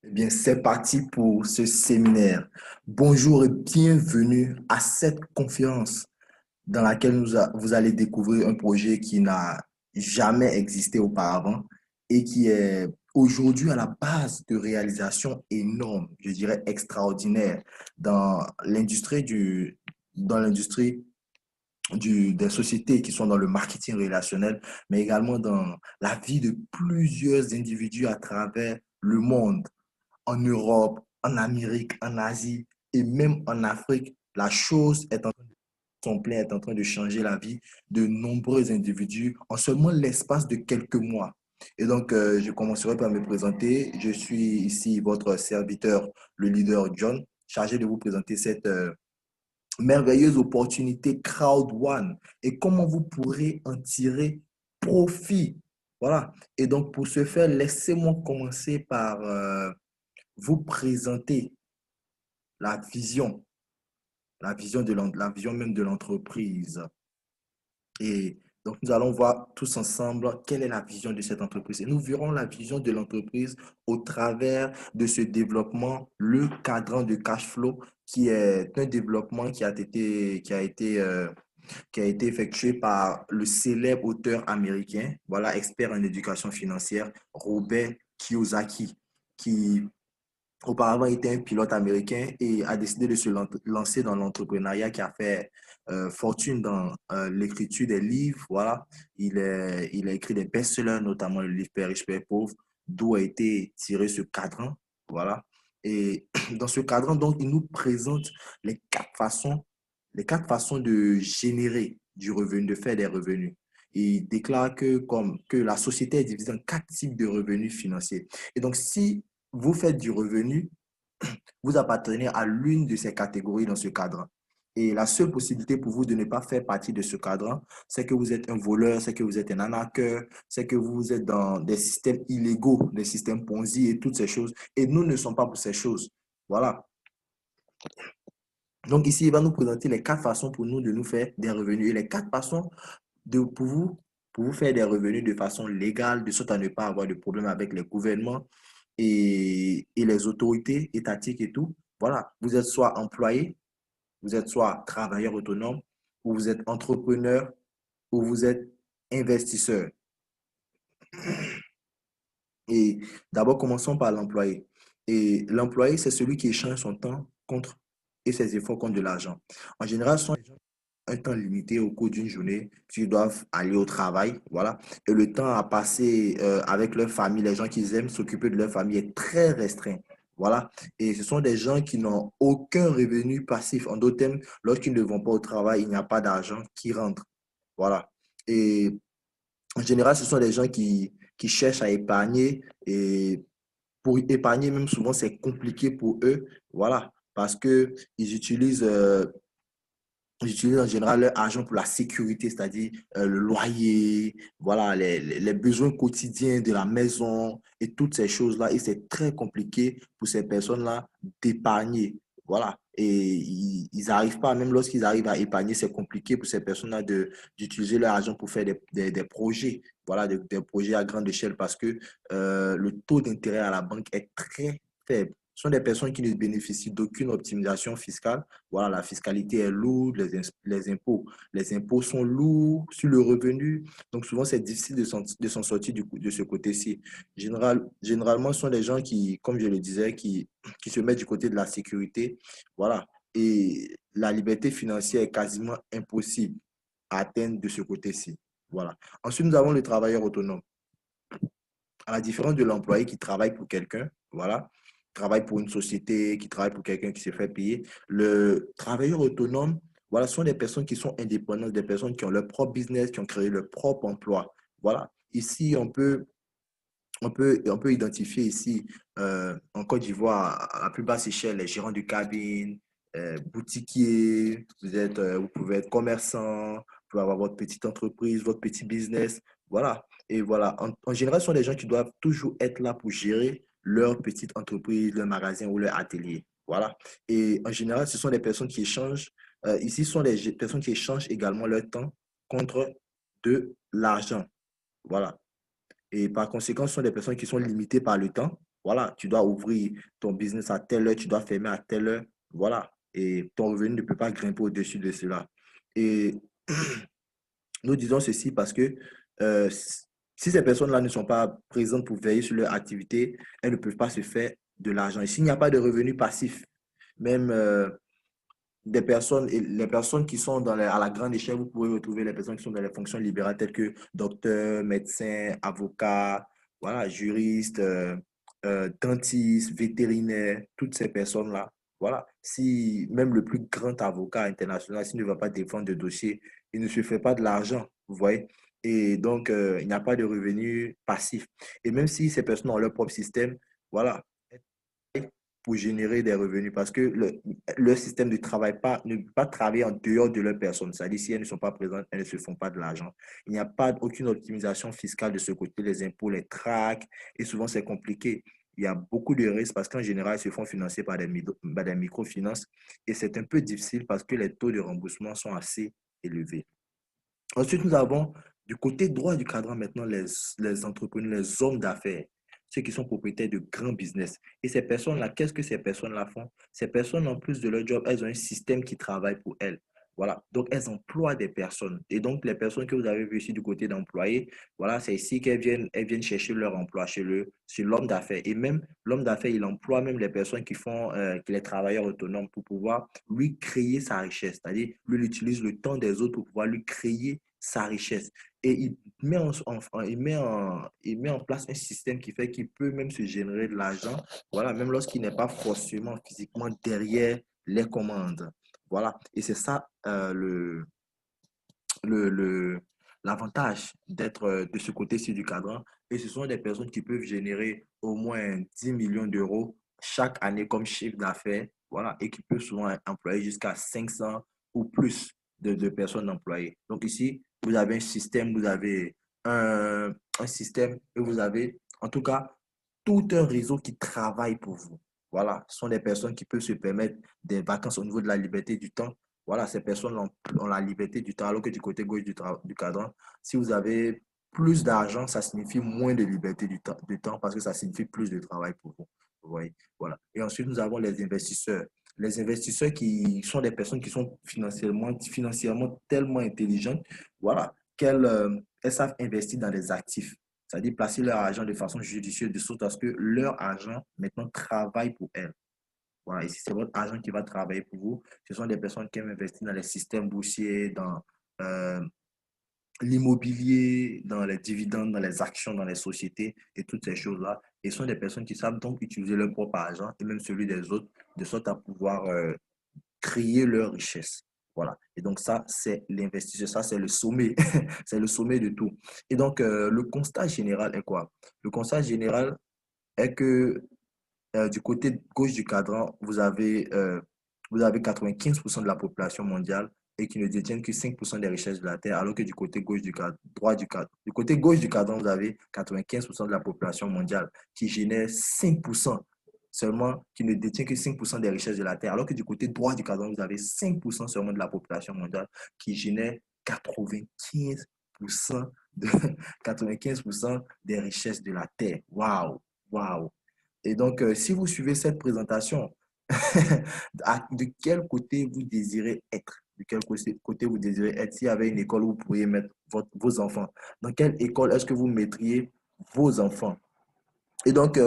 Eh bien, c'est parti pour ce séminaire. Bonjour et bienvenue à cette conférence dans laquelle vous allez découvrir un projet qui n'a jamais existé auparavant et qui est aujourd'hui à la base de réalisations énormes, je dirais extraordinaires, dans dans l'industrie des sociétés qui sont dans le marketing relationnel, mais également dans la vie de plusieurs individus à travers le monde en Europe, en Amérique, en Asie et même en Afrique. La chose est en train de son plein est en train de changer la vie de nombreux individus en seulement l'espace de quelques mois. Et donc, je commencerai par me présenter. Je suis ici votre serviteur, le leader John, chargé de vous présenter cette merveilleuse opportunité Crowd One et comment vous pourrez en tirer profit. Voilà. Et donc, pour ce faire, laissez-moi commencer par vous présenter la vision, la vision même de l'entreprise. Et donc, nous allons voir tous ensemble quelle est la vision de cette entreprise. Et nous verrons la vision de l'entreprise au travers de ce développement, le cadran de cash flow, qui est un développement qui a été effectué par le célèbre auteur américain, voilà, expert en éducation financière, Robert Kiyosaki, qui auparavant était un pilote américain et a décidé de se lancer dans l'entrepreneuriat qui a fait fortune dans l'écriture des livres. Voilà. Il a écrit des best-sellers, notamment le livre Père riche, Père pauvre, d'où a été tiré ce cadran. Voilà. Et dans ce cadran, donc, il nous présente les quatre façons de générer du revenu, de faire des revenus. Il déclare que la société est divisée en quatre types de revenus financiers. Et donc, si vous faites du revenu, vous appartenez à l'une de ces catégories dans ce cadre. Et la seule possibilité pour vous de ne pas faire partie de ce cadre, c'est que vous êtes un voleur, c'est que vous êtes un arnaqueur, c'est que vous êtes dans des systèmes illégaux, des systèmes Ponzi et toutes ces choses. Et nous ne sommes pas pour ces choses. Voilà. Donc ici, il va nous présenter les quatre façons pour nous de nous faire des revenus et les quatre façons pour vous faire des revenus de façon légale, de sorte à ne pas avoir de problème avec les gouvernements et les autorités étatiques et tout. Voilà, vous êtes soit employé, vous êtes soit travailleur autonome, ou vous êtes entrepreneur, ou vous êtes investisseur. Et d'abord, commençons par l'employé. Et l'employé, c'est celui qui échange son temps contre et ses efforts contre de l'argent. En général, ce sont un temps limité au cours d'une journée, puisqu'ils doivent aller au travail, voilà. Et le temps à passer avec leur famille, les gens qu'ils aiment, s'occuper de leur famille est très restreint, voilà. Et ce sont des gens qui n'ont aucun revenu passif. En d'autres termes, lorsqu'ils ne vont pas au travail, il n'y a pas d'argent qui rentre, voilà. Et en général, ce sont des gens qui cherchent à épargner et pour épargner, même souvent, c'est compliqué pour eux, voilà, parce que ils utilisent en général leur argent pour la sécurité, c'est-à-dire le loyer, voilà, les besoins quotidiens de la maison et toutes ces choses-là. Et c'est très compliqué pour ces personnes-là d'épargner. Voilà. Et ils n'arrivent pas, même lorsqu'ils arrivent à épargner, c'est compliqué pour ces personnes-là d'utiliser leur argent pour faire des projets. Voilà, des projets à grande échelle parce que le taux d'intérêt à la banque est très faible. Ce sont des personnes qui ne bénéficient d'aucune optimisation fiscale. Voilà, la fiscalité est lourde, les impôts sont lourds sur le revenu. Donc, souvent, c'est difficile de s'en sortir de ce côté-ci. Généralement, ce sont des gens qui, comme je le disais, qui se mettent du côté de la sécurité. Voilà. Et la liberté financière est quasiment impossible à atteindre de ce côté-ci. Voilà. Ensuite, nous avons le travailleur autonome. À la différence de l'employé qui travaille pour quelqu'un, voilà, travaille pour une société, qui travaille pour quelqu'un qui se fait payer, le travailleur autonome, voilà, ce sont des personnes qui sont indépendantes, des personnes qui ont leur propre business, qui ont créé leur propre emploi. Voilà. Ici, on peut identifier ici, en Côte d'Ivoire, à la plus basse échelle, les gérants de cabine, boutiquiers, vous pouvez être commerçant, vous pouvez avoir votre petite entreprise, votre petit business. Voilà. Et voilà, en général, ce sont des gens qui doivent toujours être là pour gérer leur petite entreprise, leur magasin ou leur atelier. Voilà. Et en général, ce sont des personnes qui échangent, ici, ce sont des personnes qui échangent également leur temps contre de l'argent. Voilà. Et par conséquent, ce sont des personnes qui sont limitées par le temps. Voilà, tu dois ouvrir ton business à telle heure, tu dois fermer à telle heure. Voilà. Et ton revenu ne peut pas grimper au-dessus de cela. Et nous disons ceci parce que euh, si ces personnes-là ne sont pas présentes pour veiller sur leur activité, elles ne peuvent pas se faire de l'argent. Et s'il n'y a pas de revenus passifs, même des personnes, et les personnes qui sont à la grande échelle, vous pouvez retrouver les personnes qui sont dans les fonctions libérales telles que docteur, médecin, avocat, voilà, juriste, dentiste, vétérinaire, toutes ces personnes-là. Voilà, si même le plus grand avocat international, s'il ne va pas défendre de dossier, il ne se fait pas de l'argent, vous voyez. Et donc, il n'y a pas de revenus passifs. Et même si ces personnes ont leur propre système, voilà, pour générer des revenus parce que le système ne travaille pas, ne peut pas travailler en dehors de leur personne. C'est-à-dire, si elles ne sont pas présentes, elles ne se font pas de l'argent. Il n'y a pas aucune optimisation fiscale de ce côté. Les impôts les traquent et souvent, c'est compliqué. Il y a beaucoup de risques parce qu'en général, ils se font financer par des microfinances et c'est un peu difficile parce que les taux de remboursement sont assez élevés. Ensuite, nous avons du côté droit du cadran maintenant les entrepreneurs, les hommes d'affaires, ceux qui sont propriétaires de grands business. Et ces personnes-là, qu'est-ce que ces personnes-là font? Ces personnes, en plus de leur job, elles ont un système qui travaille pour elles. Voilà, donc elles emploient des personnes. Et donc, les personnes que vous avez vues ici du côté d'employés, voilà, c'est ici elles viennent chercher leur emploi chez l'homme d'affaires. Et même l'homme d'affaires, il emploie même les personnes qui font, les travailleurs autonomes pour pouvoir lui créer sa richesse. C'est-à-dire, lui, il utilise le temps des autres pour pouvoir lui créer sa richesse. Et il met en place un système qui fait qu'il peut même se générer de l'argent, voilà, même lorsqu'il n'est pas forcément physiquement derrière les commandes. Voilà. Et c'est ça le, le- l'avantage d'être de ce côté-ci du cadran. Et ce sont des personnes qui peuvent générer au moins 10 millions d'euros chaque année comme chiffre d'affaires, voilà, et qui peuvent souvent employer jusqu'à 500 ou plus de personnes employées. Donc ici, vous avez un système, vous avez un système et vous avez, en tout cas, tout un réseau qui travaille pour vous. Voilà, ce sont des personnes qui peuvent se permettre des vacances au niveau de la liberté du temps. Voilà, ces personnes ont la liberté du temps, alors que du côté gauche du cadran, si vous avez plus d'argent, ça signifie moins de liberté du temps parce que ça signifie plus de travail pour vous. Vous voyez, voilà. Et ensuite, nous avons les investisseurs. Les investisseurs qui sont des personnes qui sont financièrement tellement intelligentes, voilà, elles savent investir dans des actifs. C'est-à-dire placer leur argent de façon judicieuse, de sorte à ce que leur argent maintenant travaille pour elles. Voilà, et si c'est votre argent qui va travailler pour vous, ce sont des personnes qui aiment investir dans les systèmes boursiers, dans euh, l'immobilier, dans les dividendes, dans les actions, dans les sociétés et toutes ces choses-là. Et ce sont des personnes qui savent donc utiliser leur propre argent et même celui des autres, de sorte à pouvoir créer leur richesse. Voilà. Et donc ça, c'est l'investisseur, ça, c'est le sommet. C'est le sommet de tout. Et donc, le constat général est quoi? Le constat général est que du côté gauche du cadran, vous avez 95% de la population mondiale et qui ne détiennent que 5% des richesses de la Terre, alors que du côté gauche du cadre, droit du cadre, du côté gauche du cadran, vous avez 95% de la population mondiale qui génère 5% seulement, qui ne détient que 5% des richesses de la Terre, alors que du côté droit du cadran, vous avez 5% seulement de la population mondiale qui génère 95% de, 95% des richesses de la Terre. Waouh! Waouh! Et donc, si vous suivez cette présentation, de quel côté vous désirez être? De quel côté vous désirez être? S'il y avait une école où vous pourriez mettre vos enfants, dans quelle école est-ce que vous mettriez vos enfants? Et donc,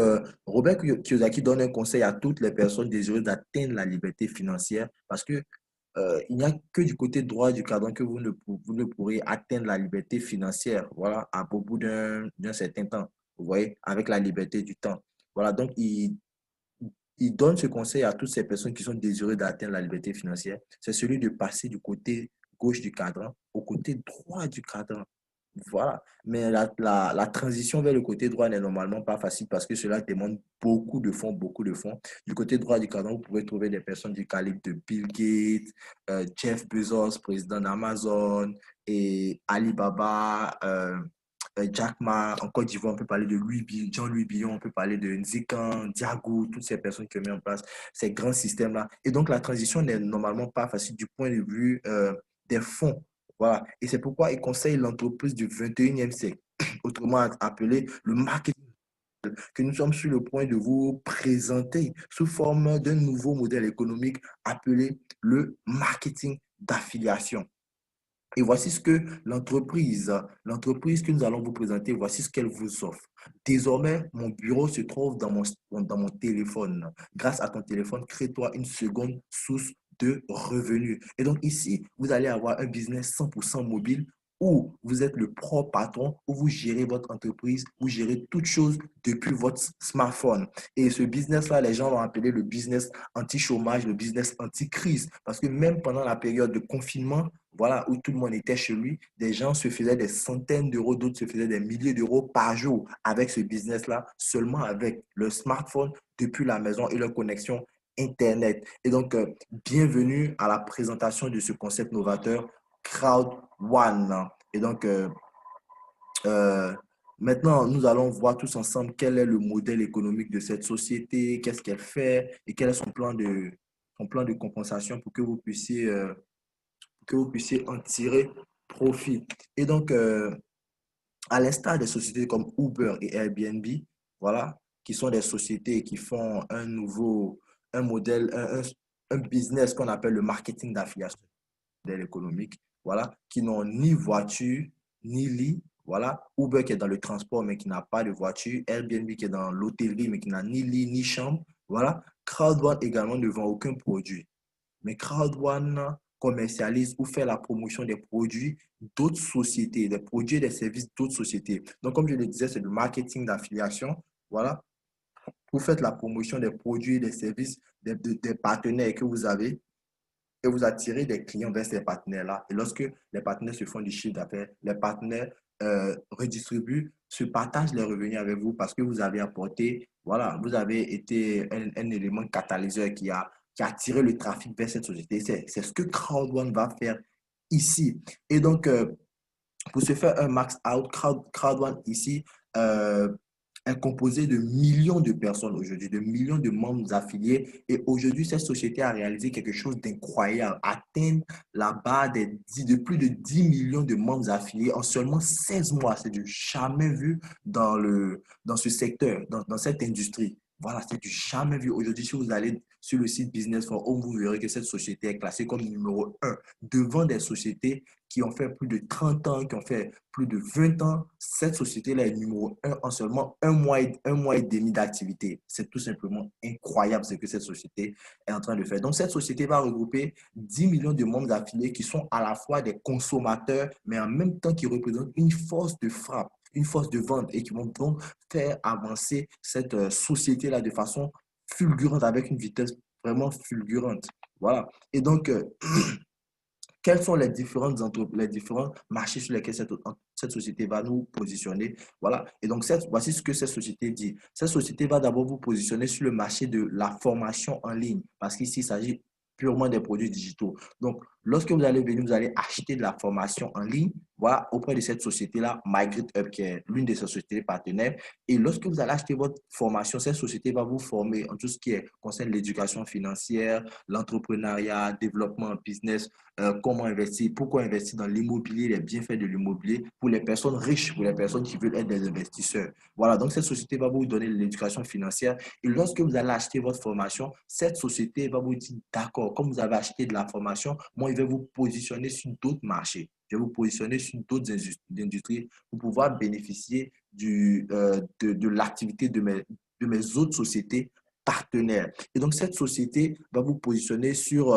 Robert Kiyosaki donne un conseil à toutes les personnes désireuses d'atteindre la liberté financière parce que il n'y a que du côté droit du cadran que vous ne pourrez atteindre la liberté financière, voilà, au bout d'un certain temps, vous voyez, avec la liberté du temps. Voilà, donc il donne ce conseil à toutes ces personnes qui sont désireuses d'atteindre la liberté financière, c'est celui de passer du côté gauche du cadran au côté droit du cadran. Voilà. Mais la transition vers le côté droit n'est normalement pas facile parce que cela demande beaucoup de fonds, beaucoup de fonds. Du côté droit du cadran, vous pouvez trouver des personnes du calibre de Bill Gates, Jeff Bezos, président d'Amazon, et Alibaba, Jack Ma. En Côte d'Ivoire, on peut parler de Jean-Louis Billon, on peut parler de Nzikan, Diago, toutes ces personnes qui ont mis en place ces grands systèmes-là. Et donc, la transition n'est normalement pas facile du point de vue des fonds. Voilà. Et c'est pourquoi il conseille l'entreprise du 21e siècle, autrement appelé le marketing. que nous sommes sur le point de vous présenter sous forme d'un nouveau modèle économique appelé le marketing d'affiliation. Et voici ce que l'entreprise que nous allons vous présenter, voici ce qu'elle vous offre. Désormais, mon bureau se trouve dans mon téléphone. Grâce à ton téléphone, crée-toi une seconde source de revenus. Et donc ici, vous allez avoir un business 100% mobile où vous êtes le propre patron, où vous gérez votre entreprise, vous gérez toutes choses depuis votre smartphone. Et ce business-là, les gens l'ont appelé le business anti-chômage, le business anti-crise. Parce que même pendant la période de confinement, voilà, où tout le monde était chez lui, des gens se faisaient des centaines d'euros, d'autres se faisaient des milliers d'euros par jour avec ce business-là, seulement avec le smartphone depuis la maison et leur connexion Internet. Et donc, bienvenue à la présentation de ce concept novateur, Crowd One. Et donc, euh, maintenant, nous allons voir tous ensemble quel est le modèle économique de cette société, qu'est-ce qu'elle fait et quel est son plan de compensation pour que vous puissiez en tirer profit. Et donc, à l'instar des sociétés comme Uber et Airbnb, voilà, qui sont des sociétés qui font un modèle, un business qu'on appelle le marketing d'affiliation modèle économique, voilà, qui n'ont ni voiture, ni lit, voilà. Uber qui est dans le transport mais qui n'a pas de voiture, Airbnb qui est dans l'hôtellerie mais qui n'a ni lit, ni chambre, voilà. CrowdOne également ne vend aucun produit. Mais CrowdOne commercialise ou fait la promotion des produits d'autres sociétés, des produits et des services d'autres sociétés. Donc, comme je le disais, c'est le marketing d'affiliation. Voilà. Vous faites la promotion des produits et des services des partenaires que vous avez et vous attirez des clients vers ces partenaires-là. Et lorsque les partenaires se font du chiffre d'affaires, les partenaires redistribuent, se partagent les revenus avec vous parce que vous avez apporté, voilà, vous avez été un élément catalyseur qui a attiré le trafic vers cette société. C'est ce que CrowdOne va faire ici. Et donc, pour se faire un max out, CrowdOne ici euh, est composé de millions de personnes aujourd'hui, de millions de membres affiliés. Et aujourd'hui, cette société a réalisé quelque chose d'incroyable, atteindre la barre de plus de 10 millions de membres affiliés en seulement 16 mois. C'est du jamais vu dans ce secteur, dans cette industrie. Voilà, c'est du jamais vu. Aujourd'hui, si vous allez sur le site Business for Home, vous verrez que cette société est classée comme numéro un devant des sociétés qui ont fait plus de 30 ans, qui ont fait plus de 20 ans. Cette société-là est numéro un en seulement un mois et demi d'activité. C'est tout simplement incroyable ce que cette société est en train de faire. Donc, cette société va regrouper 10 millions de membres affiliés qui sont à la fois des consommateurs, mais en même temps qui représentent une force de frappe, une force de vente et qui vont donc faire avancer cette société-là de façon fulgurante, avec une vitesse vraiment fulgurante. Voilà. Et donc, quels sont les différents marchés sur lesquels cette société va nous positionner. Voilà. Et donc, voici ce que cette société dit. Cette société va d'abord vous positionner sur le marché de la formation en ligne, parce qu'ici, il s'agit purement des produits digitaux. Donc, lorsque vous allez venir, vous allez acheter de la formation en ligne, voilà, auprès de cette société-là, MyGridUp, qui est l'une de ses sociétés partenaires. Et lorsque vous allez acheter votre formation, cette société va vous former en tout ce qui concerne l'éducation financière, l'entrepreneuriat, développement business, comment investir, pourquoi investir dans l'immobilier, les bienfaits de l'immobilier pour les personnes riches, pour les personnes qui veulent être des investisseurs. Voilà, donc cette société va vous donner l'éducation financière et lorsque vous allez acheter votre formation, cette société va vous dire, d'accord, comme vous avez acheté de la formation, moi, je vais vous positionner sur d'autres marchés. Je vais vous positionner sur d'autres industries pour pouvoir bénéficier de l'activité de mes autres sociétés partenaires. Et donc, cette société va vous positionner sur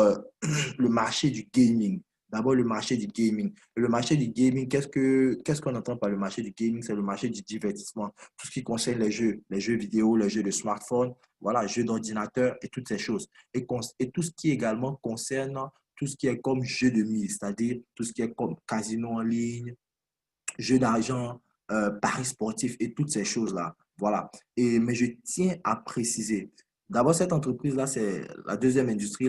le marché du gaming. D'abord, le marché du gaming. Et le marché du gaming, qu'est-ce qu'on entend par le marché du gaming? C'est le marché du divertissement. Tout ce qui concerne les jeux vidéo, les jeux de smartphone, voilà, jeux d'ordinateur et toutes ces choses. Et tout ce qui également concerne tout ce qui est comme jeu de mise, c'est-à-dire tout ce qui est comme casino en ligne, jeux d'argent, paris sportifs et toutes ces choses-là. Voilà. Mais je tiens à préciser, d'abord, cette entreprise-là, c'est la deuxième industrie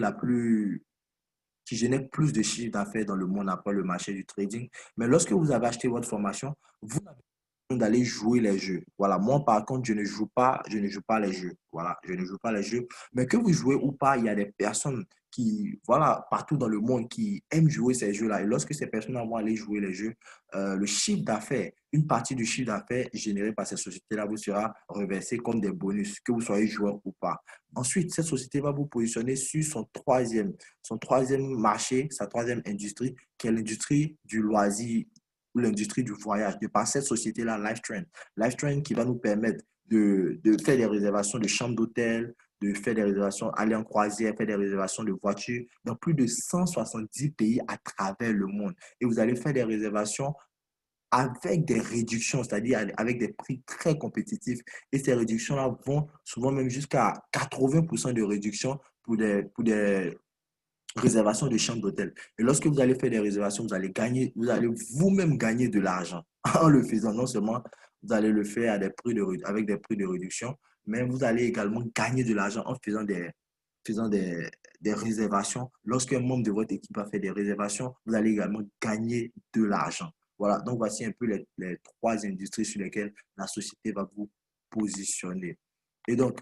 qui génère plus de chiffres d'affaires dans le monde après le marché du trading. Mais lorsque vous avez acheté votre formation, vous n'avez d'aller jouer les jeux. Voilà, moi par contre, je ne joue pas les jeux. Voilà, je ne joue pas les jeux. Mais que vous jouez ou pas, il y a des personnes qui, voilà, partout dans le monde qui aiment jouer ces jeux-là. Et lorsque ces personnes vont aller jouer les jeux, le chiffre d'affaires, une partie du chiffre d'affaires généré par ces sociétés-là vous sera reversé comme des bonus, que vous soyez joueur ou pas. Ensuite, cette société va vous positionner sur son troisième marché, sa troisième industrie, qui est l'industrie du loisir ou l'industrie du voyage, de par cette société-là, Lifetrain. Lifetrain qui va nous permettre de faire des réservations de chambres d'hôtel, de faire des réservations, aller en croisière, faire des réservations de voitures dans plus de 170 pays à travers le monde. Et vous allez faire des réservations avec des réductions, c'est-à-dire avec des prix très compétitifs. Et ces réductions-là vont souvent même jusqu'à 80% de réduction pour des réservation de chambre d'hôtel. Et lorsque vous allez faire des réservations, vous allez vous-même gagner de l'argent en le faisant. Non seulement vous allez le faire avec des prix de réduction, mais vous allez également gagner de l'argent en faisant des réservations. Lorsqu'un membre de votre équipe va faire des réservations, vous allez également gagner de l'argent. Voilà, donc voici un peu les trois industries sur lesquelles la société va vous positionner. Et donc,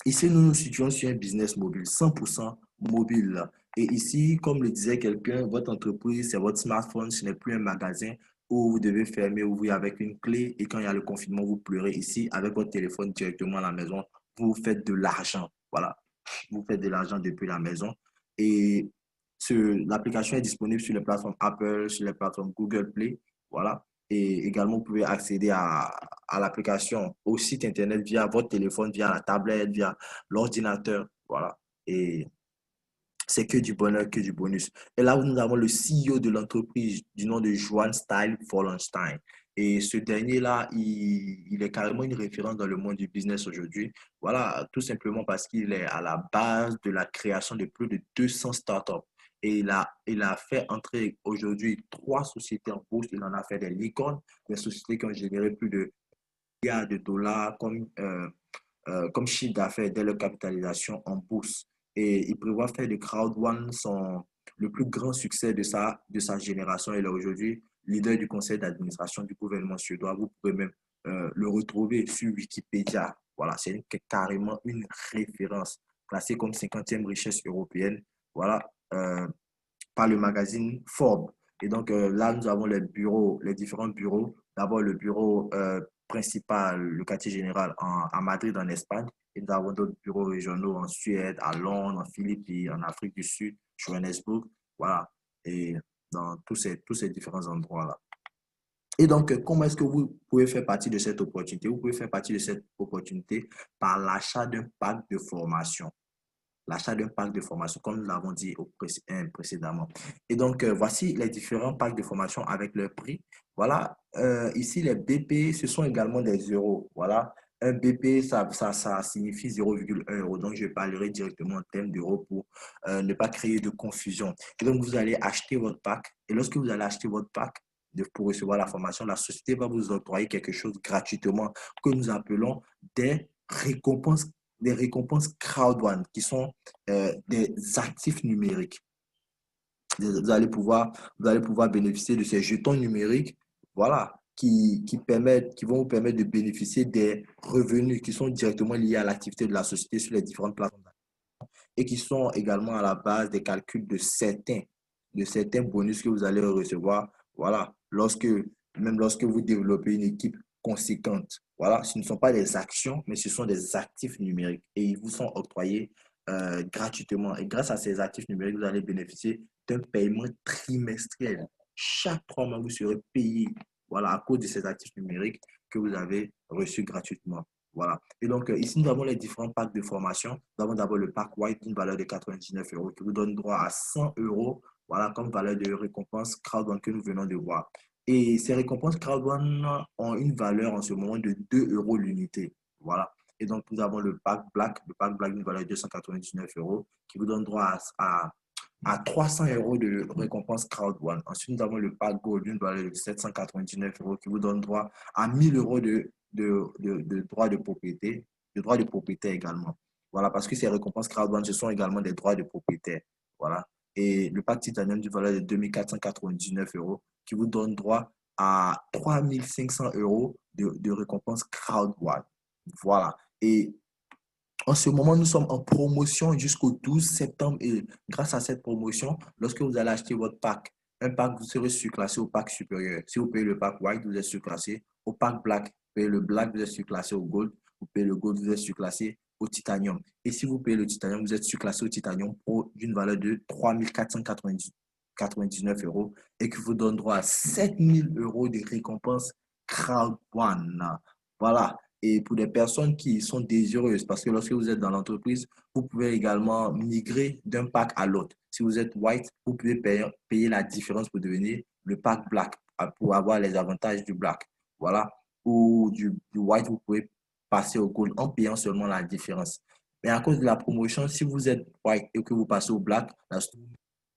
ici, nous nous situons sur un business mobile, 100% mobile. Et ici, comme le disait quelqu'un, votre entreprise, c'est votre smartphone, ce n'est plus un magasin où vous devez fermer, ouvrir avec une clé et quand il y a le confinement, vous pleurez. Ici, avec votre téléphone directement à la maison, vous faites de l'argent. Voilà, vous faites de l'argent depuis la maison. Et l'application est disponible sur les plateformes Apple, sur les plateformes Google Play. Voilà. Et également, vous pouvez accéder à l'application, au site Internet via votre téléphone, via la tablette, via l'ordinateur. Voilà. Et c'est que du bonheur, que du bonus. Et là, nous avons le CEO de l'entreprise du nom de Johan Style Fallenstein. Et ce dernier-là, il est carrément une référence dans le monde du business aujourd'hui. Voilà, tout simplement parce qu'il est à la base de la création de plus de 200 startups. Et il a fait entrer aujourd'hui trois sociétés en bourse. Il en a fait des licornes, des sociétés qui ont généré plus de milliards de dollars comme chiffre d'affaires dès leur capitalisation en bourse. Et il prévoit faire de Crowd One le plus grand succès de sa génération. Il est aujourd'hui leader du conseil d'administration du gouvernement suédois. Vous pouvez même le retrouver sur Wikipédia. Voilà, c'est carrément une référence, classée comme 50e richesse européenne. Voilà, par le magazine Forbes. Et donc là, nous avons les différents bureaux. D'abord, le bureau principal, le quartier général à Madrid, en Espagne. Et nous avons d'autres bureaux régionaux en Suède, à Londres, en Philippines, en Afrique du Sud, Johannesburg. Voilà. Et dans tous ces différents endroits-là. Et donc, comment est-ce que vous pouvez faire partie de cette opportunité? Vous pouvez faire partie de cette opportunité par l'achat d'un pack de formation, l'achat d'un pack de formation, comme nous l'avons dit précédemment. Et donc, voici les différents packs de formation avec leur prix. Voilà, ici, les BP, ce sont également des euros. Voilà, un BP, ça signifie 0,1 euro. Donc, je parlerai directement en termes d'euros pour ne pas créer de confusion. Et donc, vous allez acheter votre pack. Et lorsque vous allez acheter votre pack, pour recevoir la formation, la société va vous octroyer quelque chose gratuitement que nous appelons des récompenses des récompenses crowd one, qui sont des actifs numériques. Vous allez pouvoir bénéficier de ces jetons numériques, voilà, qui vont vous permettre de bénéficier des revenus qui sont directement liés à l'activité de la société sur les différentes plateformes et qui sont également à la base des calculs de certains bonus que vous allez recevoir, voilà, même lorsque vous développez une équipe conséquente. Voilà, ce ne sont pas des actions, mais ce sont des actifs numériques et ils vous sont octroyés gratuitement. Et grâce à ces actifs numériques, vous allez bénéficier d'un paiement trimestriel. Chaque 3 mois, vous serez payé, voilà, à cause de ces actifs numériques que vous avez reçus gratuitement. Voilà. Et donc, ici, nous avons les différents packs de formation. Nous avons d'abord le pack White d'une valeur de 99 euros qui vous donne droit à 100 euros, voilà, comme valeur de récompense crowd que nous venons de voir. Et ces récompenses crowd ont une valeur en ce moment de 2 euros l'unité. Voilà. Et donc, nous avons le pack Black d'une valeur de 299 euros qui vous donne droit à 300 euros de récompense crowd one. Ensuite, nous avons le pack Gold d'une valeur de 799 euros qui vous donne droit à 1000 euros de droits de propriété également. Voilà, parce que ces récompenses crowd ce sont également des droits de propriété. Voilà. Et le pack Titanium du valeur de 2499 euros qui vous donne droit à 3 500 € de récompense crowd one. Voilà. Et en ce moment, nous sommes en promotion jusqu'au 12 septembre et grâce à cette promotion, lorsque vous allez acheter votre pack, un pack, vous serez surclassé au pack supérieur. Si vous payez le pack white, vous êtes surclassé au pack black. Vous payez le black, vous êtes surclassé au gold. Vous payez le gold, vous êtes surclassé au titanium. Et si vous payez le titanium, vous êtes surclassé au titanium pour d'une valeur de 3 499 € et qui vous donne droit à 7 000 € de récompense crowd one. Voilà. Et pour des personnes qui sont désireuses, parce que lorsque vous êtes dans l'entreprise, vous pouvez également migrer d'un pack à l'autre. Si vous êtes white, vous pouvez payer la différence pour devenir le pack black, pour avoir les avantages du black. Voilà. Ou du white, vous pouvez passer au gold en payant seulement la différence. Mais à cause de la promotion, si vous êtes white et que vous passez au black, la société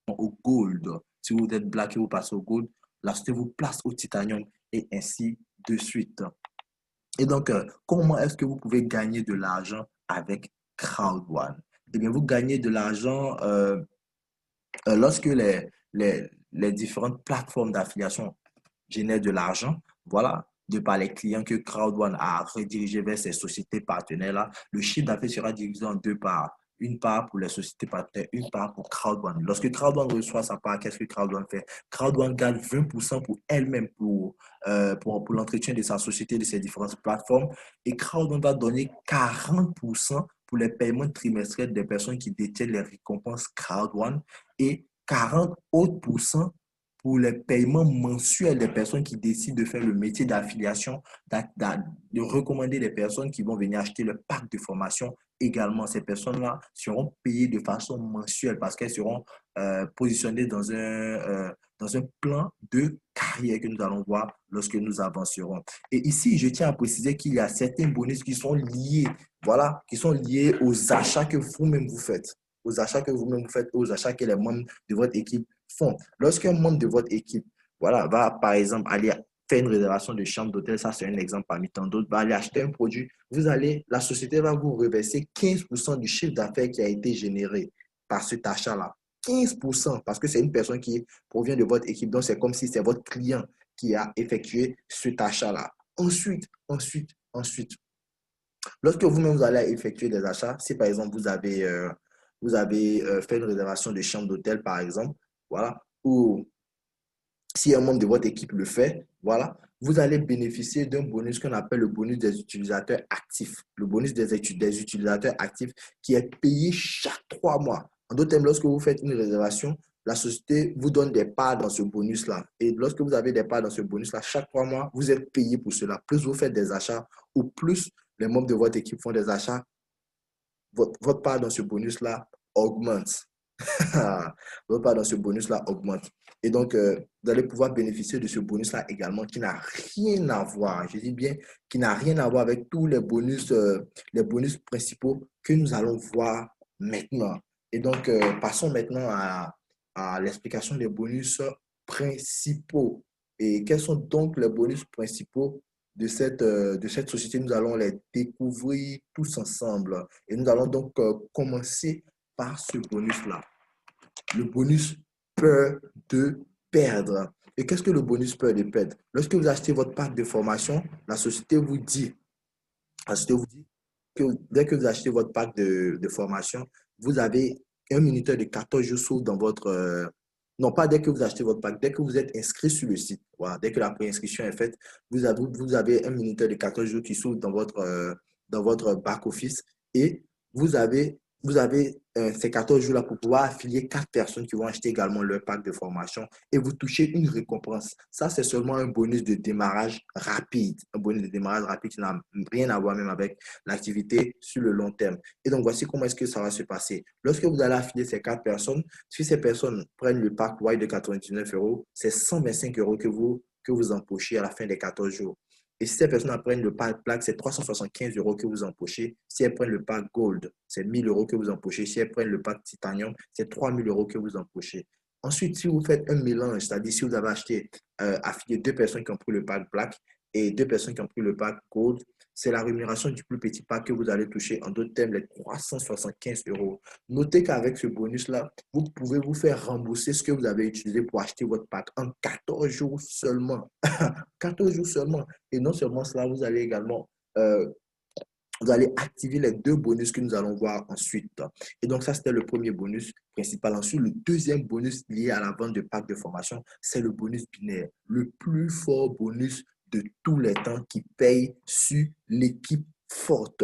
vous au gold. Si vous êtes black et vous passez au gold, la société vous place au titanium et ainsi de suite. Et donc, comment est-ce que vous pouvez gagner de l'argent avec Crowd One? Eh bien, vous gagnez de l'argent lorsque les différentes plateformes d'affiliation génèrent de l'argent. Voilà, de par les clients que Crowd One a redirigés vers ces sociétés partenaires-là, le chiffre d'affaires sera divisé en deux parts. Une part pour les sociétés partenaires, une part pour Crowd One. Lorsque Crowd One reçoit sa part, qu'est-ce que Crowd One fait? Crowd One garde 20% pour elle-même, pour l'entretien de sa société, de ses différentes plateformes. Et Crowd One va donner 40% pour les paiements trimestriels des personnes qui détiennent les récompenses Crowd One et 40 autres pourcents pour les paiements mensuels des personnes qui décident de faire le métier d'affiliation, de recommander des personnes qui vont venir acheter le pack de formation. Également, ces personnes-là seront payées de façon mensuelle parce qu'elles seront positionnées dans un plan de carrière que nous allons voir lorsque nous avancerons. Et ici, je tiens à préciser qu'il y a certains bonus qui sont liés, voilà, qui sont liés aux achats que vous-même vous faites, aux achats que vous-même vous faites, aux achats que les membres de votre équipe font. Lorsqu'un membre de votre équipe, voilà, va par exemple aller faire une réservation de chambre d'hôtel, ça c'est un exemple parmi tant d'autres, va aller acheter un produit, la société va vous reverser 15% du chiffre d'affaires qui a été généré par cet achat-là. 15%, parce que c'est une personne qui provient de votre équipe, donc c'est comme si c'est votre client qui a effectué cet achat-là. Ensuite, lorsque vous-même vous allez effectuer des achats, si par exemple vous avez fait une réservation de chambre d'hôtel, par exemple, voilà, ou si un membre de votre équipe le fait, voilà, vous allez bénéficier d'un bonus qu'on appelle le bonus des utilisateurs actifs. Le bonus des utilisateurs actifs qui est payé chaque 3 mois. En d'autres termes, lorsque vous faites une réservation, la société vous donne des parts dans ce bonus-là. Et lorsque vous avez des parts dans ce bonus-là, chaque 3 mois, vous êtes payé pour cela. Plus vous faites des achats ou plus les membres de votre équipe font des achats, votre part dans ce bonus-là augmente. Votre part dans ce bonus-là augmente. Et donc, vous allez pouvoir bénéficier de ce bonus-là également qui n'a rien à voir, je dis bien, qui n'a rien à voir avec tous les bonus principaux que nous allons voir maintenant. Et donc, passons maintenant à l'explication des bonus principaux. Et quels sont donc les bonus principaux de cette société? Nous allons les découvrir tous ensemble. Et nous allons donc commencer par ce bonus-là. Le bonus peur de perdre. Et qu'est-ce que le bonus peur de perdre? Lorsque vous achetez votre pack de formation, la société vous dit que dès que vous achetez votre pack de formation, vous avez un minuteur de 14 jours s'ouvre dans votre... non, pas dès que vous achetez votre pack, dès que vous êtes inscrit sur le site. Voilà, dès que la préinscription est faite, vous avez un minuteur de 14 jours qui s'ouvre dans votre back-office et vous avez ces 14 jours-là pour pouvoir affilier 4 personnes qui vont acheter également leur pack de formation et vous touchez une récompense. Ça, c'est seulement un bonus de démarrage rapide. Un bonus de démarrage rapide qui n'a rien à voir même avec l'activité sur le long terme. Et donc, voici comment est-ce que ça va se passer. Lorsque vous allez affilier ces 4 personnes, si ces personnes prennent le pack white de 99 €, c'est 125 € que vous empochez à la fin des 14 jours. Et si ces personnes apprennent le pack black, c'est 375 € que vous empochez. Si elles prennent le pack gold, c'est 1000 € que vous empochez. Si elles prennent le pack titanium, c'est 3000 € que vous empochez. Ensuite, si vous faites un mélange, c'est-à-dire si vous avez affilié 2 personnes qui ont pris le pack black et 2 personnes qui ont pris le pack gold, c'est la rémunération du plus petit pack que vous allez toucher. En d'autres termes, les 375 euros. Notez qu'avec ce bonus-là, vous pouvez vous faire rembourser ce que vous avez utilisé pour acheter votre pack en 14 jours seulement. 14 jours seulement. Et non seulement cela, euh, vous allez activer les deux bonus que nous allons voir ensuite. Et donc, ça, c'était le premier bonus principal. Ensuite, le deuxième bonus lié à la vente de packs de formation, c'est le bonus binaire. Le plus fort bonus de tous les temps qui paye sur l'équipe forte.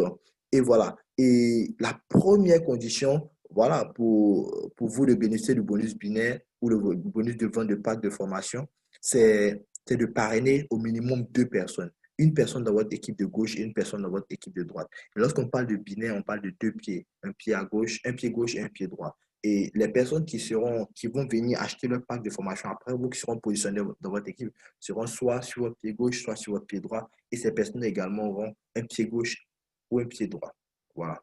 Et voilà. Et la première condition, voilà, pour vous de bénéficier du bonus binaire ou le bonus de vente de packs de formation, c'est de parrainer au minimum deux personnes, une personne dans votre équipe de gauche et une personne dans votre équipe de droite. Et lorsqu'on parle de binaire, on parle de deux pieds, un pied à gauche, un pied gauche et un pied droit. Et les personnes qui vont venir acheter leur pack de formation après vous, qui seront positionnées dans votre équipe, seront soit sur votre pied gauche, soit sur votre pied droit. Et ces personnes également auront un pied gauche ou un pied droit. Voilà.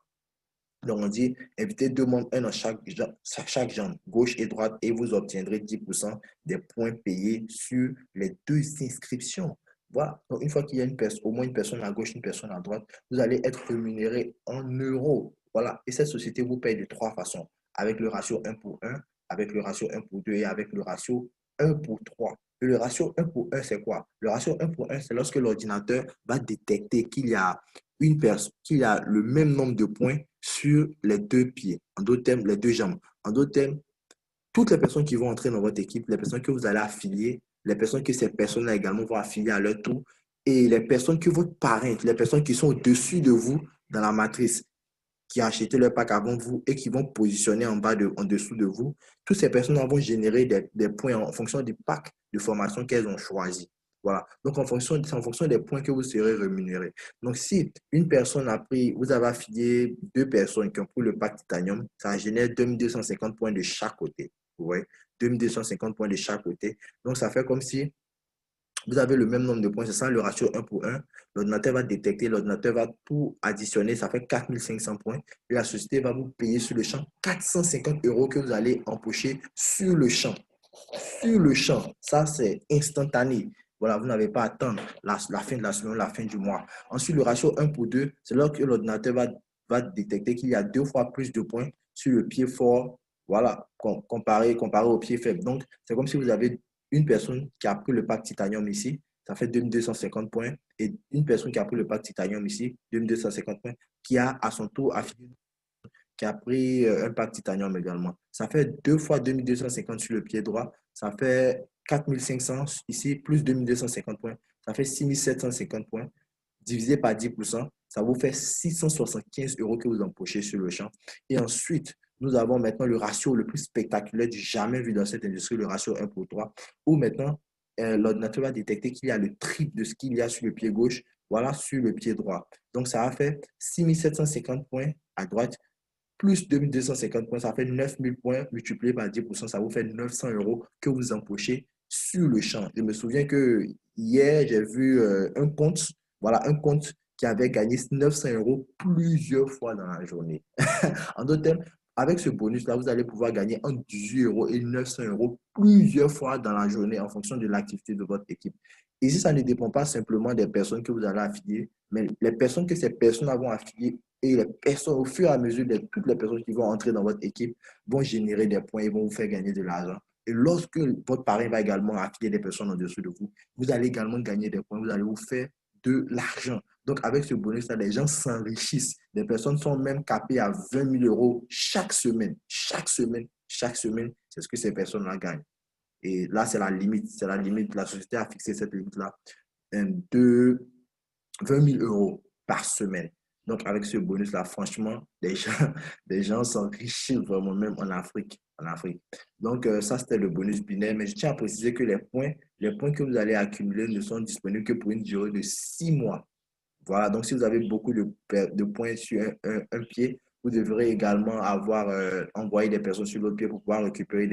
Donc, on dit, invitez deux membres, un dans chaque jambe, gauche et droite, et vous obtiendrez 10% des points payés sur les deux inscriptions. Voilà. Donc, une fois qu'il y a au moins une personne à gauche, une personne à droite, vous allez être rémunéré en euros. Voilà. Et cette société vous paye de trois façons. Avec le ratio 1 pour 1, avec le ratio 1 pour 2 et avec le ratio 1 pour 3. Et le ratio 1 pour 1, c'est quoi? Le ratio 1 pour 1, c'est lorsque l'ordinateur va détecter qu'il a le même nombre de points sur les deux pieds, en d'autres termes, les deux jambes. En d'autres termes, toutes les personnes qui vont entrer dans votre équipe, les personnes que vous allez affilier, les personnes que ces personnes-là également vont affilier à leur tour, et les personnes que votre parrain, les personnes qui sont au-dessus de vous dans la matrice, qui ont acheté leur pack avant vous et qui vont positionner en dessous de vous, toutes ces personnes vont générer des points en fonction du pack de formation qu'elles ont choisi. Voilà. Donc, c'est en fonction des points que vous serez rémunéré. Donc, si une personne a pris, vous avez affilié deux personnes qui ont pris le pack titanium, ça génère 2250 points de chaque côté. Vous voyez? 2250 points de chaque côté. Donc, ça fait comme si vous avez le même nombre de points, c'est ça le ratio 1 pour 1. L'ordinateur va détecter, l'ordinateur va tout additionner, ça fait 4500 points. Et la société va vous payer sur le champ 450 euros que vous allez empocher sur le champ. Sur le champ, ça c'est instantané. Voilà, vous n'avez pas à attendre la fin de la semaine, la fin du mois. Ensuite, le ratio 1 pour 2, c'est là que l'ordinateur va détecter qu'il y a deux fois plus de points sur le pied fort, voilà, comparé au pied faible. Donc, c'est comme si vous avez une personne qui a pris le pack titanium ici, ça fait 2250 points, et une personne qui a pris le pack titanium ici, 2250 points, qui a à son tour affilié, qui a pris un pack titanium également. Ça fait deux fois 2250 sur le pied droit, ça fait 4500 ici, plus 2250 points, ça fait 6750 points, divisé par 10%, ça vous fait 675 euros que vous empochez sur le champ. Et ensuite, nous avons maintenant le ratio le plus spectaculaire du jamais vu dans cette industrie, le ratio 1 pour 3, où maintenant, l'ordinateur va détecter qu'il y a le triple de ce qu'il y a sur le pied gauche, voilà, sur le pied droit. Donc, ça a fait 6750 points à droite, plus 2250 points, ça fait 9000 points multiplié par 10%, ça vous fait 900 euros que vous empochez sur le champ. Je me souviens que hier, j'ai vu un compte qui avait gagné 900 euros plusieurs fois dans la journée. En d'autres termes, avec ce bonus-là, vous allez pouvoir gagner entre 18 euros et 900 euros plusieurs fois dans la journée en fonction de l'activité de votre équipe. Ici, ça ne dépend pas simplement des personnes que vous allez affilier, mais les personnes que ces personnes vont affilier et les personnes, au fur et à mesure de toutes les personnes qui vont entrer dans votre équipe, vont générer des points et vont vous faire gagner de l'argent. Et lorsque votre parrain va également affilier des personnes en dessous de vous, vous allez également gagner des points, vous allez vous faire de l'argent. Donc, avec ce bonus-là, les gens s'enrichissent. Des personnes sont même capées à 20 000 euros chaque semaine. Chaque semaine, chaque semaine, c'est ce que ces personnes-là gagnent. Et là, c'est la limite. C'est la limite. La société a fixé cette limite-là de 20 000 euros par semaine. Donc, avec ce bonus-là, franchement, les gens s'enrichissent vraiment, même en Afrique. En Afrique. Donc, ça, c'était le bonus binaire. Mais je tiens à préciser que les points que vous allez accumuler ne sont disponibles que pour une durée de 6 mois. Voilà, donc si vous avez beaucoup de points sur un pied, vous devrez également avoir envoyé des personnes sur l'autre pied pour pouvoir récupérer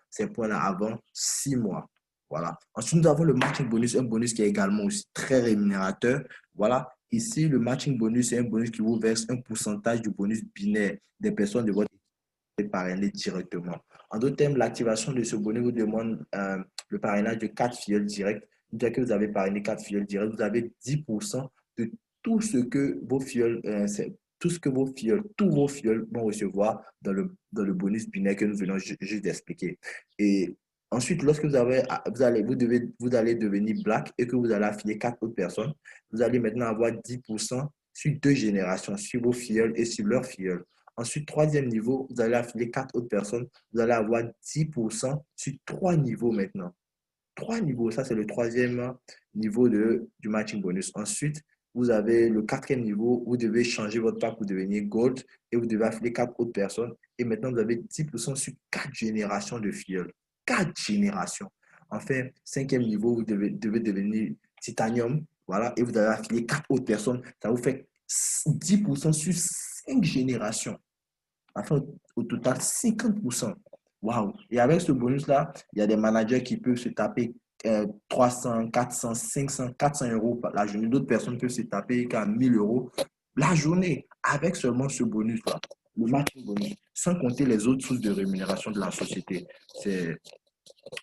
ces points-là avant 6 mois. Voilà. Ensuite, nous avons le matching bonus, un bonus qui est également aussi très rémunérateur. Voilà. Ici, le matching bonus, c'est un bonus qui vous verse un pourcentage du bonus binaire des personnes de votre équipe parrainée directement. En d'autres termes, l'activation de ce bonus vous demande le parrainage de 4 filleuls directs. Dès que vous avez parrainé 4 filleuls directs, vous avez 10% de tout ce que vos filleuls, tout ce que vos filleuls, tous vos filleuls vont recevoir dans le bonus binaire que nous venons juste d'expliquer. Et ensuite, lorsque vous allez devenir black et que vous allez affilier quatre autres personnes, vous allez maintenant avoir 10% sur deux générations, sur vos filleuls et sur leurs filleuls. Ensuite, troisième niveau, vous allez affilier quatre autres personnes, vous allez avoir 10% sur trois niveaux maintenant. Trois niveaux, ça c'est le troisième niveau du matching bonus. Ensuite, vous avez le quatrième niveau, vous devez changer votre pack pour devenir gold et vous devez affilier quatre autres personnes. Et maintenant, vous avez 10% sur quatre générations de filleuls. Quatre générations. Enfin, cinquième niveau, vous devez devenir titanium. Voilà, et vous avez affilié quatre autres personnes. Ça vous fait 10% sur cinq générations. Enfin, au total, 50%. Waouh! Et avec ce bonus-là, il y a des managers qui peuvent se taper 300, 400, 500, 400 euros la journée. D'autres personnes peuvent se taper qu'à 1000 euros la journée avec seulement ce bonus-là, le matching bonus, sans compter les autres sources de rémunération de la société. C'est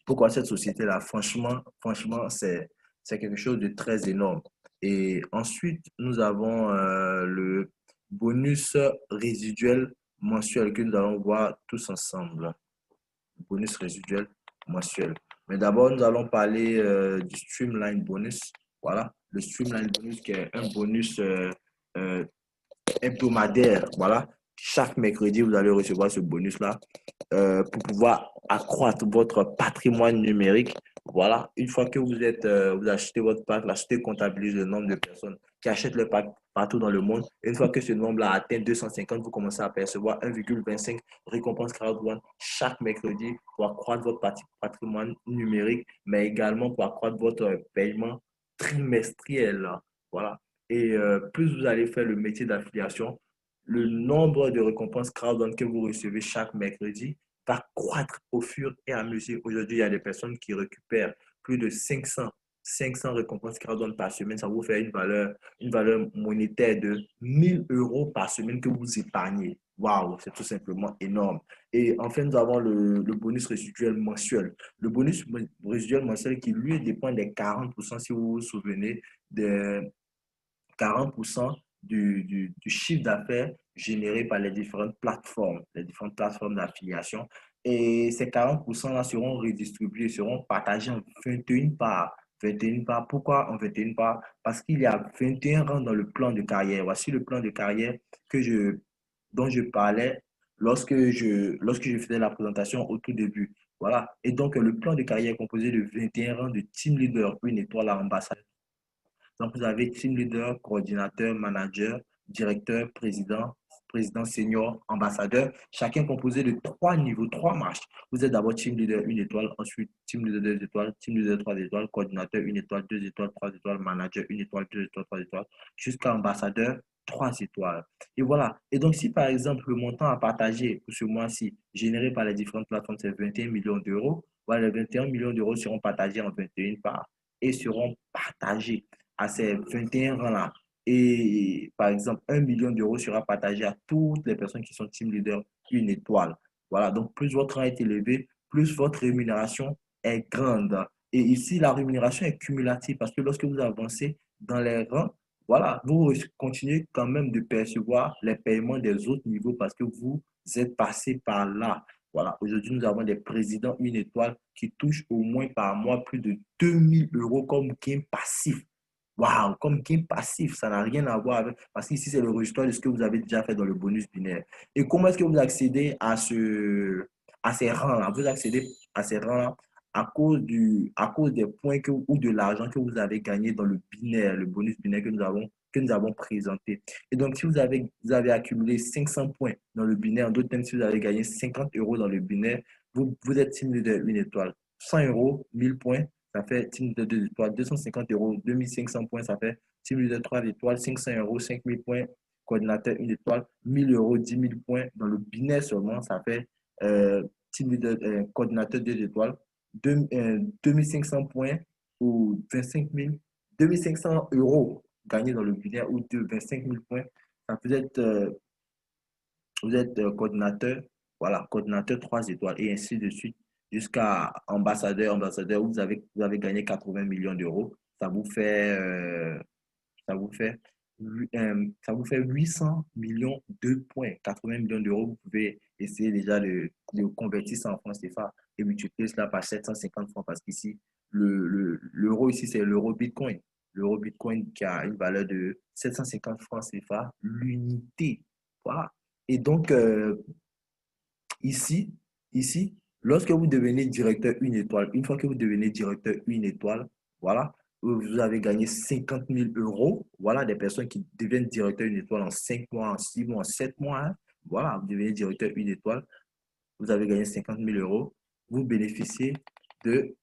pourquoi cette société-là, franchement, c'est quelque chose de très énorme. Et ensuite, nous avons le bonus résiduel mensuel que nous allons voir tous ensemble. Bonus résiduel mensuel. Mais d'abord, nous allons parler du Streamline bonus. Voilà, le Streamline bonus qui est un bonus euh, hebdomadaire. Voilà, chaque mercredi, vous allez recevoir ce bonus-là pour pouvoir accroître votre patrimoine numérique. Voilà, une fois que vous achetez votre pack, la société comptabilise le nombre de personnes qui achètent le pack partout dans le monde. Et une fois que ce nombre-là atteint 250, vous commencez à percevoir 1,25 récompense Crowd One chaque mercredi pour accroître votre patrimoine numérique, mais également pour accroître votre paiement trimestriel. Voilà. Et plus vous allez faire le métier d'affiliation, le nombre de récompenses Crowd que vous recevez chaque mercredi va croître au fur et à mesure. Aujourd'hui, il y a des personnes qui récupèrent plus de 500 récompenses Crowd par semaine. Ça vous fait une valeur monétaire de 1000 euros par semaine que vous épargnez. Waouh, c'est tout simplement énorme. Et enfin, nous avons le bonus résiduel mensuel. Le bonus résiduel mensuel qui, lui, dépend des 40%, si vous vous souvenez, des 40% du chiffre d'affaires généré par les différentes plateformes d'affiliation. Et ces 40%-là seront redistribués, seront partagés en 21 parts. 21 parts. Pourquoi en 21 parts? Parce qu'il y a 21 rangs dans le plan de carrière. Voici le plan de carrière dont je parlais lorsque je faisais la présentation au tout début. Voilà. Et donc, le plan de carrière est composé de 21 rangs de team leader, une étoile à ambassadeur. Donc, vous avez team leader, coordinateur, manager, directeur, président senior, ambassadeur, chacun composé de trois niveaux, trois marches. Vous êtes d'abord team leader, une étoile, ensuite team leader, deux étoiles, team leader, trois étoiles, coordinateur, une étoile, deux étoiles, trois étoiles, manager, une étoile, deux étoiles, trois étoiles, jusqu'à ambassadeur, trois étoiles. Et voilà. Et donc, si par exemple, le montant à partager pour ce mois-ci, généré par les différentes plateformes, c'est 21 millions d'euros, voilà, les 21 millions d'euros seront partagés en 21 parts et seront partagés à ces 21 rangs-là. Et par exemple, 1 million d'euros sera partagé à toutes les personnes qui sont team leader, une étoile. Voilà, donc plus votre rang est élevé, plus votre rémunération est grande. Et ici, la rémunération est cumulative parce que lorsque vous avancez dans les rangs, voilà, vous continuez quand même de percevoir les paiements des autres niveaux parce que vous êtes passé par là. Voilà, aujourd'hui, nous avons des présidents une étoile qui touchent au moins par mois plus de 2000 euros comme gain passif. Waouh, comme gain passif, ça n'a rien à voir avec. Parce qu'ici, c'est le résultat de ce que vous avez déjà fait dans le bonus binaire. Et comment est-ce que vous accédez à ces rangs-là? Vous accédez à ces rangs-là à cause des points ou de l'argent que vous avez gagné dans le binaire, le bonus binaire que nous avons présenté. Et donc, si vous avez accumulé 500 points dans le binaire, en d'autres termes, si vous avez gagné 50 euros dans le binaire, vous êtes team leader une étoile. 100 euros, 1000 points, ça fait team leader 2 étoiles. 250 euros, 2500 points, ça fait team leader 3 étoiles. 500 euros, 5000 points, coordinateur une étoile. 1000 euros, 10 000 points dans le binaire seulement, ça fait team leader, coordinateur 2 étoiles. 2500 points ou 25 000, 2500 euros gagnés dans le binaire ou 25 000 points. Ça peut être, vous êtes coordinateur, voilà, coordinateur 3 étoiles et ainsi de suite jusqu'à ambassadeur, ambassadeur, vous avez gagné 80 millions d'euros. Ça vous fait ça vous fait 800 millions de points, 80 millions d'euros. Vous pouvez essayer déjà de convertir ça en francs CFA et multiplier cela par 750 francs parce qu'ici, l'euro ici, c'est l'euro Bitcoin. L'euro Bitcoin qui a une valeur de 750 francs CFA, l'unité. Voilà. Et donc, ici, ici, lorsque vous devenez directeur une étoile, une fois que vous devenez directeur une étoile, voilà, vous avez gagné 50 000 euros. Voilà, des personnes qui deviennent directeur une étoile en 5 mois, en 6 mois, en 7 mois. Hein. Voilà, vous devenez directeur une étoile. Vous avez gagné 50 000 euros. Vous bénéficiez de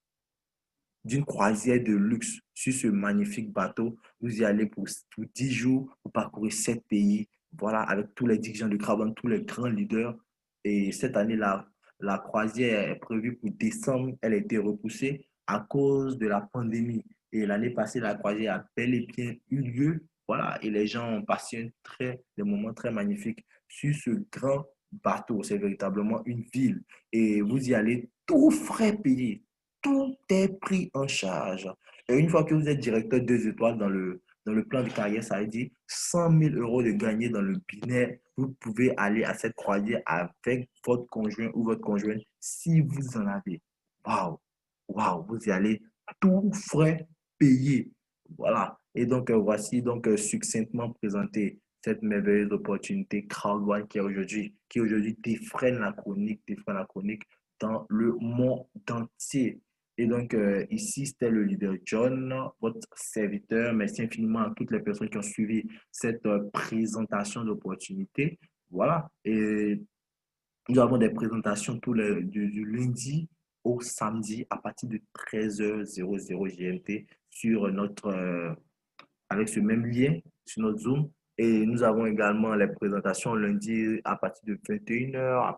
d'une croisière de luxe sur ce magnifique bateau. Vous y allez pour 10 jours, vous parcourez 7 pays, voilà, avec tous les dirigeants de carbone, tous les grands leaders. Et cette année, la croisière est prévue pour décembre. Elle a été repoussée à cause de la pandémie. Et l'année passée, la croisière a bel et bien eu lieu. Voilà, et les gens ont passé des moments très magnifiques sur ce grand bateau. C'est véritablement une ville. Et vous y allez tout frais payés, tout est pris en charge. Et une fois que vous êtes directeur 2 étoiles dans le plan de carrière, ça veut dire 100 000 euros de gagné dans le binaire. Vous pouvez aller à cette croisière avec votre conjoint ou votre conjointe si vous en avez. Waouh! Waouh! Vous y allez tout frais payé. Voilà. Et donc, voici donc succinctement présenté cette merveilleuse opportunité Crowd1 qui aujourd'hui défraie la chronique dans le monde entier. Et donc, ici, c'était le leader John, votre serviteur. Merci infiniment à toutes les personnes qui ont suivi cette présentation d'opportunité. Voilà. Et nous avons des présentations du lundi au samedi à partir de 13h00 GMT sur avec ce même lien sur notre Zoom. Et nous avons également les présentations lundi à partir de 21h,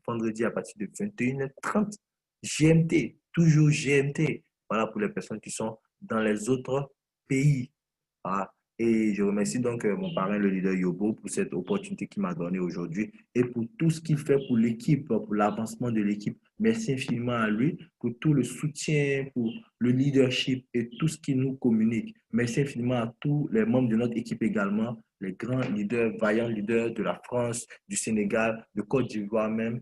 vendredi à partir de 21h30 GMT, toujours GMT. Voilà pour les personnes qui sont dans les autres pays. Voilà. Et je remercie donc mon parrain, le leader Yobo, pour cette opportunité qu'il m'a donnée aujourd'hui et pour tout ce qu'il fait pour l'équipe, pour l'avancement de l'équipe. Merci infiniment à lui pour tout le soutien, pour le leadership et tout ce qu'il nous communique. Merci infiniment à tous les membres de notre équipe également, les grands leaders, vaillants leaders de la France, du Sénégal, de Côte d'Ivoire même,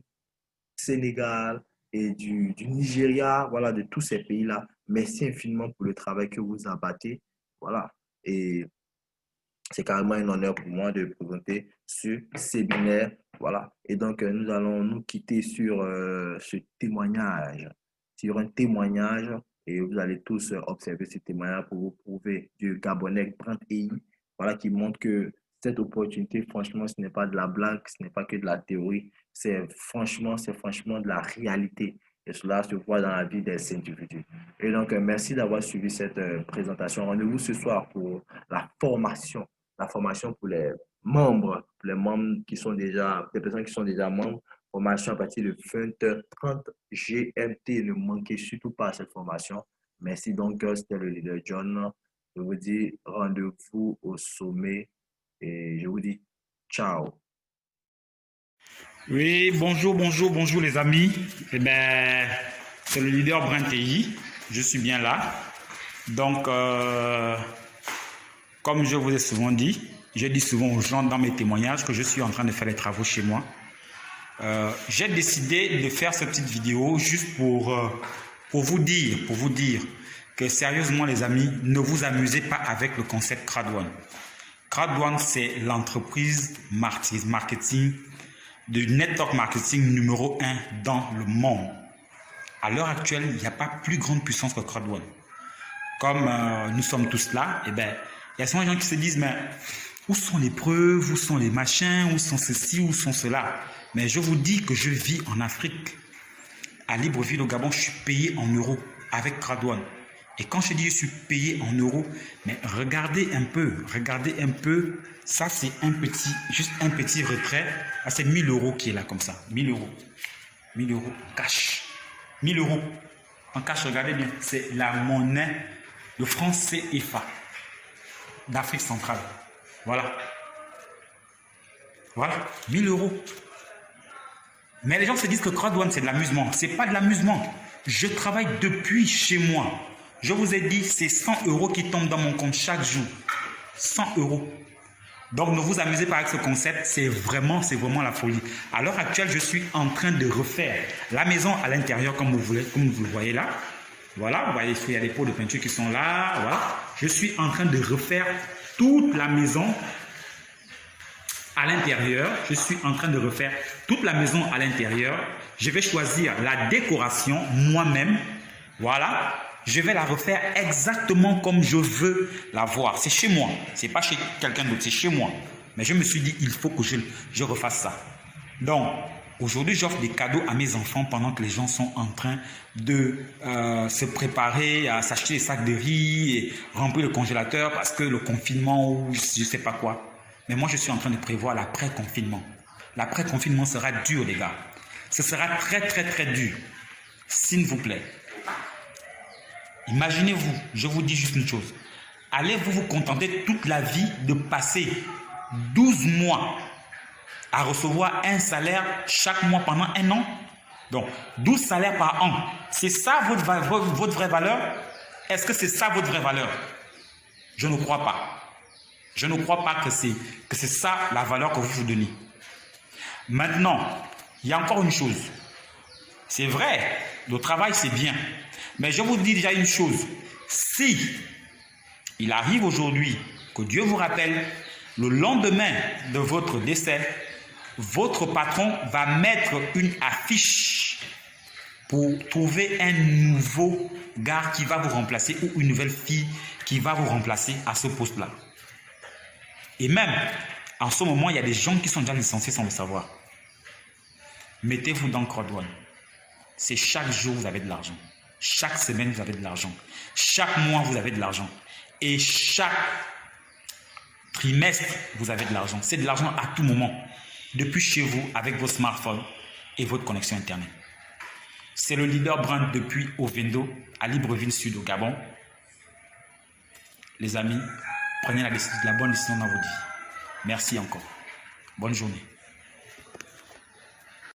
Sénégal et du Nigeria, voilà, de tous ces pays-là. Merci infiniment pour le travail que vous abattez. Voilà. Et c'est carrément un honneur pour moi de présenter ce séminaire. Voilà. Et donc, nous allons nous quitter sur ce témoignage, sur un témoignage. Et vous allez tous observer ce témoignage pour vous prouver du Gabonais Brent EI, voilà, qui montre que cette opportunité, franchement, ce n'est pas de la blague, ce n'est pas que de la théorie, c'est franchement de la réalité. Et cela se voit dans la vie des individus. Et donc, merci d'avoir suivi cette présentation. Rendez-vous ce soir pour la formation pour les membres qui sont déjà, les personnes qui sont déjà membres, formation à partir de 20h30 GMT. Ne manquez surtout pas cette formation. Merci donc, c'était le leader John. Je vous dis rendez-vous au sommet et je vous dis ciao. Oui, bonjour, bonjour, bonjour les amis. Eh bien, c'est le leader Brentei. Je suis bien là. Donc, comme je vous ai souvent dit, je dis souvent aux gens dans mes témoignages que je suis en train de faire les travaux chez moi. J'ai décidé de faire cette petite vidéo juste pour vous dire que sérieusement les amis, ne vous amusez pas avec le concept Crowd1. Crowd1, c'est l'entreprise marketing de network marketing numéro 1 dans le monde. À l'heure actuelle, il n'y a pas plus grande puissance que Crowd1. Comme nous sommes tous là, eh ben, il y a souvent des gens qui se disent, mais où sont les preuves, où sont les machins, où sont ceci, où sont cela. Mais je vous dis que je vis en Afrique. À Libreville, au Gabon, je suis payé en euros avec Crowd1. Et quand je dis je suis payé en euros, mais regardez un peu, ça c'est juste un petit retrait, ah, c'est 1000 euros qui est là comme ça, 1000 euros en cash, 1000 euros en cash, regardez bien, c'est la monnaie de franc CFA d'Afrique centrale, voilà, 1000 euros. Mais les gens se disent que Crowd1 c'est de l'amusement, c'est pas de l'amusement, je travaille depuis chez moi. Je vous ai dit, c'est 100 euros qui tombent dans mon compte chaque jour. 100 euros. Donc, ne vous amusez pas avec ce concept, c'est vraiment la folie. À l'heure actuelle, je suis en train de refaire la maison à l'intérieur, comme vous le voyez là. Voilà, vous voyez, il y a des pots de peinture qui sont là. Voilà. Je suis en train de refaire toute la maison à l'intérieur. Je suis en train de refaire toute la maison à l'intérieur. Je vais choisir la décoration moi-même. Voilà. Je vais la refaire exactement comme je veux la voir. C'est chez moi. Ce n'est pas chez quelqu'un d'autre, c'est chez moi. Mais je me suis dit, il faut que je refasse ça. Donc, aujourd'hui, j'offre des cadeaux à mes enfants pendant que les gens sont en train de se préparer à s'acheter des sacs de riz et remplir le congélateur parce que le confinement ou je ne sais pas quoi. Mais moi, je suis en train de prévoir l'après-confinement. L'après-confinement sera dur, les gars. Ce sera très, très, très dur. S'il vous plaît. Imaginez-vous, je vous dis juste une chose. Allez-vous vous contenter toute la vie de passer 12 mois à recevoir un salaire chaque mois pendant un an? Donc, 12 salaires par an. C'est ça votre vraie valeur? Est-ce que c'est ça votre vraie valeur? Je ne crois pas. Je ne crois pas que c'est ça la valeur que vous vous donnez. Maintenant, il y a encore une chose. C'est vrai, le travail c'est bien. Mais je vous dis déjà une chose. Si il arrive aujourd'hui que Dieu vous rappelle, le lendemain de votre décès, votre patron va mettre une affiche pour trouver un nouveau gars qui va vous remplacer ou une nouvelle fille qui va vous remplacer à ce poste-là. Et même, en ce moment, il y a des gens qui sont déjà licenciés sans le savoir. Mettez-vous dans le Crowd1. C'est chaque jour, vous avez de l'argent. Chaque semaine, vous avez de l'argent. Chaque mois, vous avez de l'argent. Et chaque trimestre, vous avez de l'argent. C'est de l'argent à tout moment. Depuis chez vous, avec vos smartphones et votre connexion Internet. C'est le leader brand depuis Ovendo, à Libreville Sud, au Gabon. Les amis, prenez la bonne décision dans votre vie. Merci encore. Bonne journée.